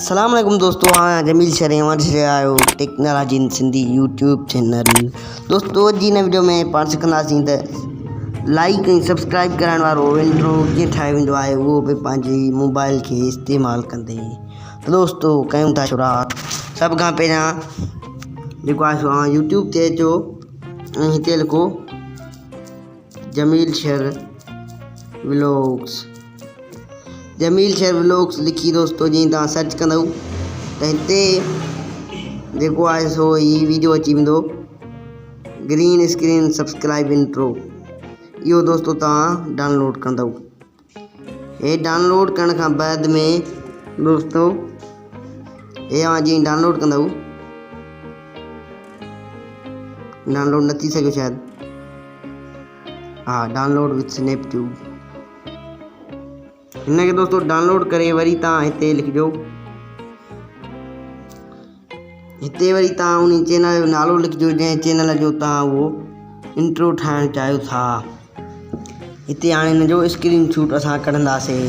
अस्सलाम वालेकुम दोस्तों, हाँ जमील शरेवान से आयो technology in Sindhi YouTube channel. दोस्तों जी इन वीडियो में पाण सिखंदासीं त लाइक ऐं सब्सक्राइब कराइण वारो इंट्रो कीअं ठाहियो वेंदो आहे, उहो बि पंहिंजे मोबाइल खे इस्तेमालु कंदे। त दोस्तों कयूं था शुरूआत। सभ खां पहिरियां जेको आहे यूट्यूब ते अचो ऐं हिते लिखो जमील शर व्लॉग्स। जमील शर व्लॉग्स लिखी दोस्तों जी तव्हां सर्च कंदव त हिते जेको आहे सो ही वीडियो अची वेंदो, ग्रीन स्क्रीन सब्सक्राइब इंट्रो। इहो दोस्तों तव्हां डाउनलोड कंदव। हे डाउनलोड करण खां बाद में दोस्तों हे जीअं डाउनलोड कंदव, डाउनलोड न थी सघियो शायदि, हाँ डाउनलोड विथ स्नैपट्यूब। हिनखे दोस्तों डाउनलोड करे वरी तव्हां हिते लिखिजो, हिते वरी तव्हां उन चैनल जो नालो लिखिजो जंहिं चैनल जो तव्हां उहो इंट्रो ठाहिणु चाहियो था। हिते हाणे हिन जो स्क्रीन शॉट असां कढंदासीं।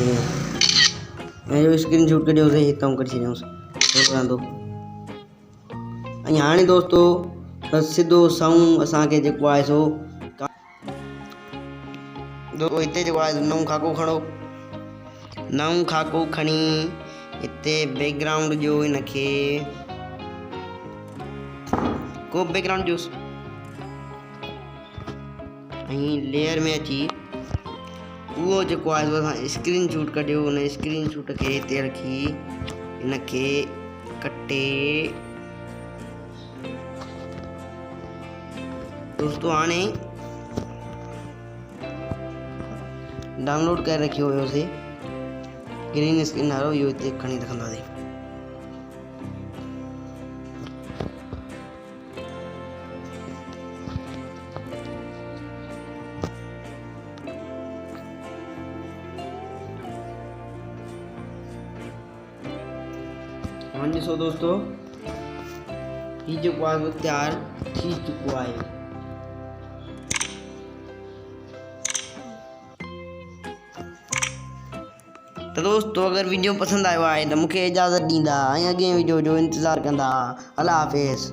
हिन जो स्क्रीन शॉट कढियोसीं, हितां कढी छॾियोसीं रहंदो। ऐं हाणे दोस्तों बसि सिधो साऊं असांखे जेको आहे सो हिते जेको आहे नओं खाको खणो, नओं खाको खणी हिते बैकग्राउंड जो हिनखे को बैकग्राउंड जो ऐं लेयर में अची उहो जेको आहे सो असां स्क्रीन शॉट कढियो, हुन स्क्रीन शॉट खे हिते रखी हिनखे कटे दोस्तों हाणे डाउनलोड करे रखियो हुयोसीं ग्रीन स्क्रीन वारो, इहो हिते खणी रखंदासीं। हाणे ॾिसो दोस्तों हीउ जेको आहे तयारु थी चुको आहे। तो दोस्तों अगर वीडियो पसंद आयो है तो मुझे इजाज़त दींदा ऐं अॻे वीडियो जो इंतज़ार कंदा। अल्लाह हाफ़िज़।